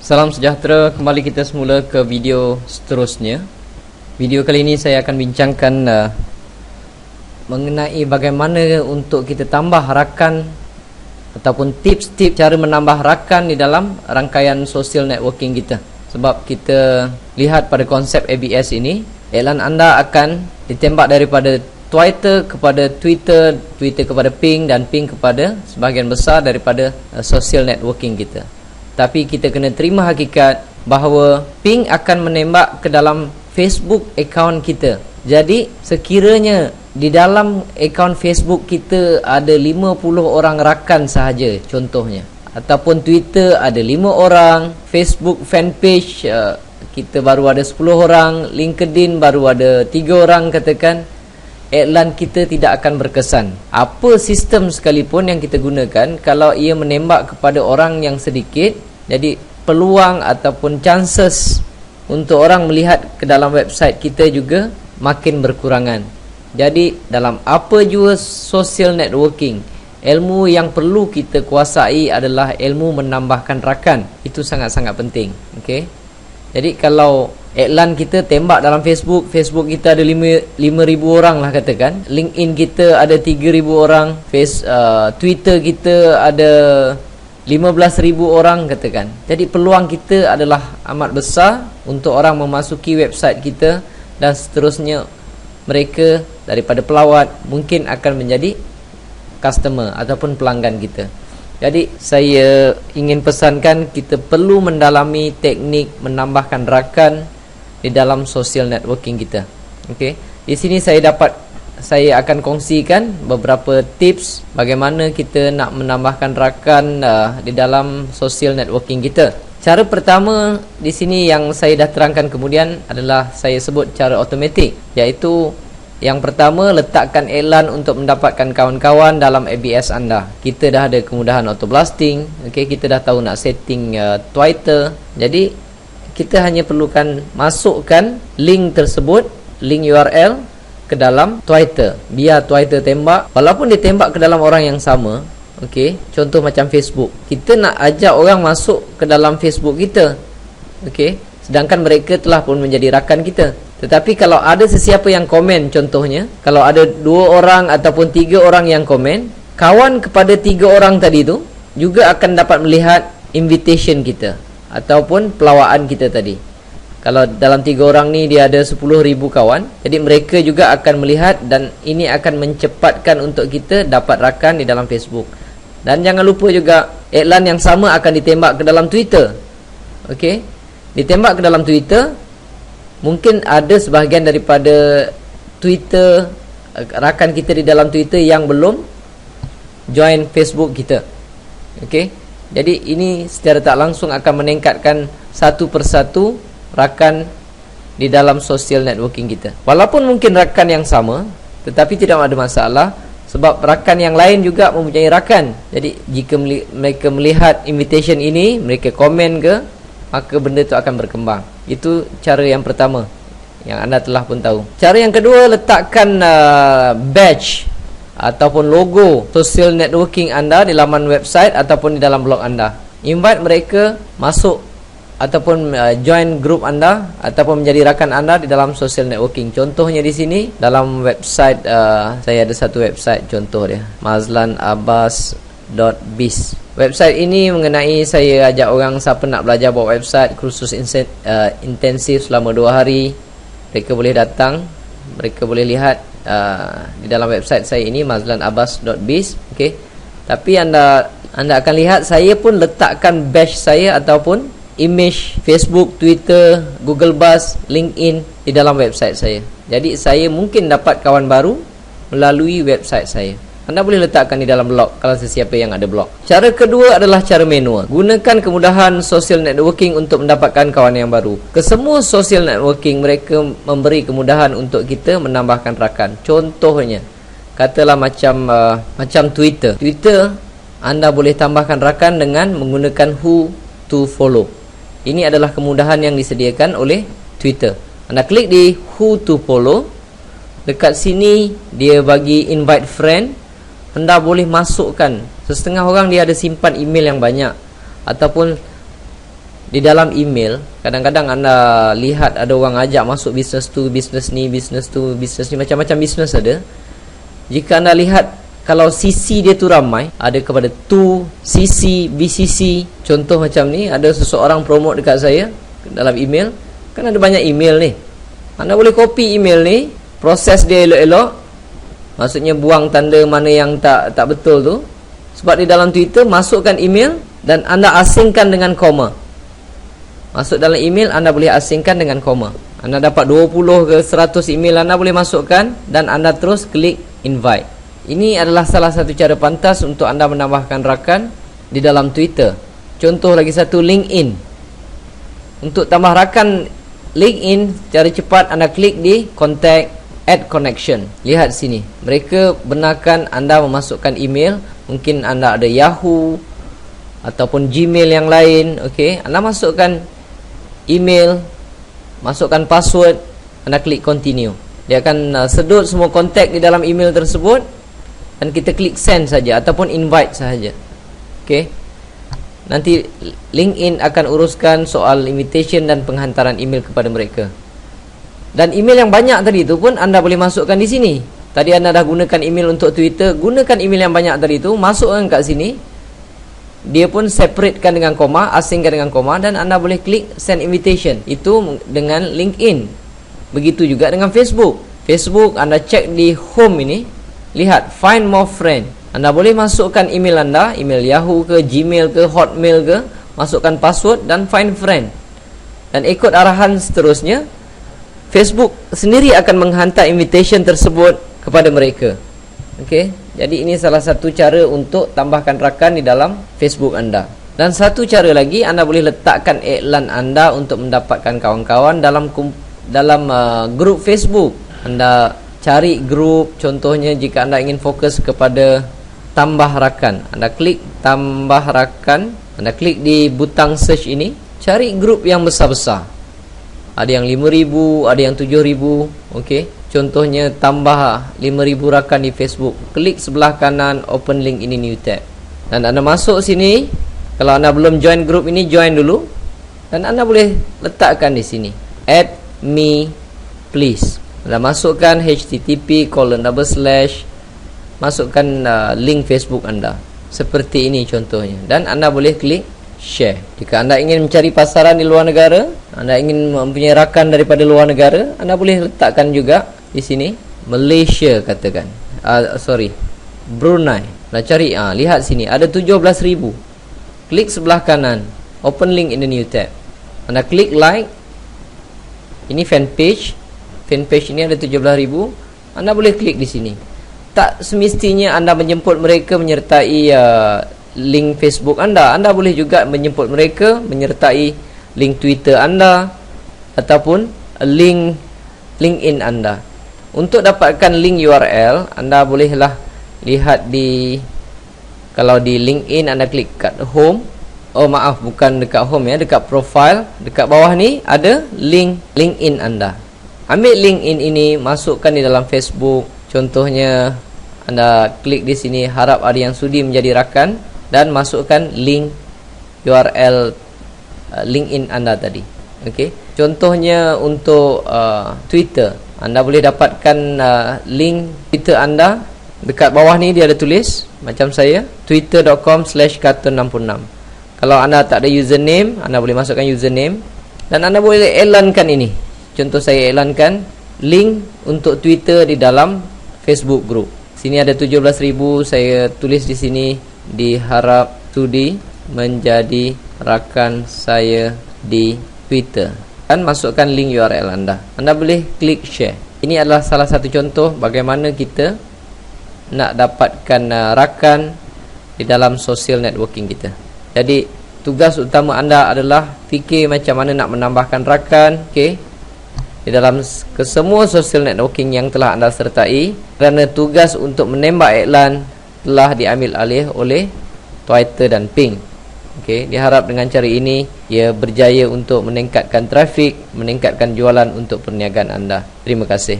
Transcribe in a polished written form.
Salam sejahtera, kembali kita semula ke video seterusnya. Video kali ini saya akan bincangkan mengenai bagaimana untuk kita tambah rakan ataupun tips-tips cara menambah rakan di dalam rangkaian social networking kita. Sebab kita lihat pada konsep ABS ini, iklan anda akan ditembak daripada Twitter kepada Twitter, Twitter kepada Ping, dan Ping kepada sebahagian besar daripada social networking kita. Tapi kita kena terima hakikat bahawa Ping akan menembak ke dalam Facebook account kita. Jadi sekiranya di dalam account Facebook kita ada 50 orang rakan sahaja contohnya, ataupun Twitter ada 5 orang, Facebook fanpage kita baru ada 10 orang, LinkedIn baru ada 3 orang katakan, iklan kita tidak akan berkesan. Apa sistem sekalipun yang kita gunakan, kalau ia menembak kepada orang yang sedikit, jadi peluang ataupun chances untuk orang melihat ke dalam website kita juga makin berkurangan. Jadi dalam apa jua social networking, ilmu yang perlu kita kuasai adalah ilmu menambahkan rakan. Itu sangat-sangat penting. Okey. Jadi kalau iklan kita tembak dalam Facebook, Facebook kita ada 5,000 orang lah katakan, LinkedIn kita ada 3,000 orang, Twitter kita ada 15,000 orang katakan. Jadi peluang kita adalah amat besar untuk orang memasuki website kita, dan seterusnya mereka daripada pelawat mungkin akan menjadi customer ataupun pelanggan kita. Jadi saya ingin pesankan, kita perlu mendalami teknik menambahkan rakan di dalam social networking kita. Okey. Di sini saya akan kongsikan beberapa tips bagaimana kita nak menambahkan rakan di dalam social networking kita. Cara pertama di sini yang saya dah terangkan kemudian adalah saya sebut cara automatik, iaitu yang pertama, letakkan iklan untuk mendapatkan kawan-kawan dalam ABS anda. Kita dah ada kemudahan auto blasting. Okay, kita dah tahu nak setting Twitter. Jadi kita hanya perlukan masukkan link tersebut, link URL ke dalam Twitter. Biar Twitter tembak, walaupun dia tembak ke dalam orang yang sama. Okay, contoh macam Facebook, kita nak ajak orang masuk ke dalam Facebook kita. Okay, sedangkan mereka telah pun menjadi rakan kita. Tetapi kalau ada sesiapa yang komen, contohnya kalau ada 2 orang ataupun 3 orang yang komen, kawan kepada 3 orang tadi tu juga akan dapat melihat invitation kita ataupun pelawaan kita tadi. Kalau dalam 3 orang ni dia ada 10,000 kawan, jadi mereka juga akan melihat, dan ini akan mencepatkan untuk kita dapat rakan di dalam Facebook. Dan jangan lupa juga, iklan yang sama akan ditembak ke dalam Twitter. Okey, ditembak ke dalam Twitter. Mungkin ada sebahagian daripada Twitter, rakan kita di dalam Twitter yang belum join Facebook kita. Okey. Jadi ini secara tak langsung akan meningkatkan satu persatu rakan di dalam social networking kita. Walaupun mungkin rakan yang sama, tetapi tidak ada masalah, sebab rakan yang lain juga mempunyai rakan. Jadi jika mereka melihat invitation ini, mereka komen ke, maka benda itu akan berkembang. Itu cara yang pertama yang anda telah pun tahu. Cara yang kedua, letakkan badge ataupun logo social networking anda di laman website ataupun di dalam blog anda. Invite mereka masuk ataupun join grup anda ataupun menjadi rakan anda di dalam social networking. Contohnya di sini dalam website, saya ada satu website contoh dia, mazlanabbas.biz. Website ini mengenai saya ajak orang siapa nak belajar buat website, kursus intensif selama 2 hari. Mereka boleh datang, mereka boleh lihat di dalam website saya ini, mazlanabbas.biz. Okey. Tapi anda akan lihat saya pun letakkan badge saya ataupun image Facebook, Twitter, Google Buzz, LinkedIn di dalam website saya. Jadi saya mungkin dapat kawan baru melalui website saya. Anda boleh letakkan di dalam blog kalau sesiapa yang ada blog. Cara kedua adalah cara manual. Gunakan kemudahan social networking untuk mendapatkan kawan yang baru. Kesemua social networking mereka memberi kemudahan untuk kita menambahkan rakan. Contohnya, katalah macam Twitter. Twitter anda boleh tambahkan rakan dengan menggunakan who to follow. Ini adalah kemudahan yang disediakan oleh Twitter. Anda klik di who to follow. Dekat sini dia bagi invite friend. Anda boleh masukkan. Setengah orang dia ada simpan email yang banyak, ataupun di dalam email, kadang-kadang anda lihat ada orang ajak masuk bisnes tu, bisnes ni, bisnes tu, bisnes ni, macam-macam bisnes ada. Jika anda lihat kalau CC dia tu ramai, ada kepada tu, CC, BCC. Contoh macam ni, ada seseorang promote dekat saya dalam email. Kan ada banyak email ni. Anda boleh copy email ni, proses dia elok-elok. Maksudnya buang tanda mana yang tak betul tu. Sebab di dalam Twitter, masukkan email dan anda asingkan dengan koma. Masuk dalam email, anda boleh asingkan dengan koma. Anda dapat 20 ke 100 email, anda boleh masukkan dan anda terus klik invite. Ini adalah salah satu cara pantas untuk anda menambahkan rakan di dalam Twitter. Contoh lagi satu, LinkedIn. Untuk tambah rakan LinkedIn, cara cepat anda klik di contact, add connection. Lihat sini, mereka benarkan anda memasukkan email. Mungkin anda ada Yahoo ataupun Gmail yang lain. Okey, anda masukkan email, masukkan password, anda klik continue. Dia akan sedut semua kontak di dalam email tersebut dan kita klik send saja ataupun invite sahaja. Okey, nanti LinkedIn akan uruskan soal invitation dan penghantaran email kepada mereka. Dan email yang banyak tadi itu pun anda boleh masukkan di sini. Tadi anda dah gunakan email untuk Twitter, gunakan email yang banyak tadi itu, masukkan kat sini. Dia pun separatekan dengan koma, asingkan dengan koma, dan anda boleh klik send invitation. Itu dengan LinkedIn. Begitu juga dengan Facebook. Facebook anda cek di home ini, lihat find more friend. Anda boleh masukkan email anda, email Yahoo ke, Gmail ke, Hotmail ke, masukkan password dan find friend. Dan ikut arahan seterusnya, Facebook sendiri akan menghantar invitation tersebut kepada mereka. Okey, jadi ini salah satu cara untuk tambahkan rakan di dalam Facebook anda. Dan satu cara lagi, anda boleh letakkan iklan anda untuk mendapatkan kawan-kawan dalam grup Facebook. Anda cari grup, contohnya jika anda ingin fokus kepada tambah rakan, anda klik tambah rakan, anda klik di butang search ini, cari grup yang besar-besar. Ada yang 5,000, ada yang 7,000. Okey, contohnya tambah 5,000 rakan di Facebook. Klik sebelah kanan, open link ini, new tab. Dan anda masuk sini. Kalau anda belum join grup ini, join dulu. Dan anda boleh letakkan di sini, add me please. Anda masukkan http:// masukkan link Facebook anda. Seperti ini contohnya. Dan anda boleh klik share. Jika anda ingin mencari pasaran di luar negara, anda ingin mempunyai rakan daripada luar negara, anda boleh letakkan juga di sini Malaysia, katakan Brunei. Anda cari, lihat sini ada 17,000. Klik sebelah kanan, open link in the new tab. Anda klik like. Ini fanpage. Fanpage ini ada 17,000. Anda boleh klik di sini. Tak semestinya anda menjemput mereka menyertai link Facebook anda. Anda boleh juga menjemput mereka menyertai link Twitter anda ataupun link LinkedIn anda. Untuk dapatkan link URL, anda bolehlah lihat kalau di LinkedIn anda klik kat home. Oh maaf, bukan dekat home ya, dekat profile, dekat bawah ni ada link LinkedIn anda. Ambil LinkedIn ini, masukkan di dalam Facebook. Contohnya anda klik di sini, harap ada yang sudi menjadi rakan, dan masukkan link URL LinkedIn anda tadi. Okey. Contohnya untuk Twitter, anda boleh dapatkan link Twitter anda. Dekat bawah ni dia ada tulis macam saya, twitter.com/cartoon66. Kalau anda tak ada username, anda boleh masukkan username. Dan anda boleh iklankan ini. Contoh saya iklankan link untuk Twitter di dalam Facebook group. Sini ada 17,000, saya tulis di sini, diharap sudi menjadi rakan saya di Twitter. Dan masukkan link URL anda. Anda boleh klik share. Ini adalah salah satu contoh bagaimana kita nak dapatkan rakan di dalam social networking kita. Jadi tugas utama anda adalah fikir macam mana nak menambahkan rakan, okey, di dalam kesemua social networking yang telah anda sertai, kerana tugas untuk menembak iklan telah diambil alih oleh Twitter dan Ping. Okey, diharap dengan cara ini ia berjaya untuk meningkatkan trafik, meningkatkan jualan untuk perniagaan anda. Terima kasih.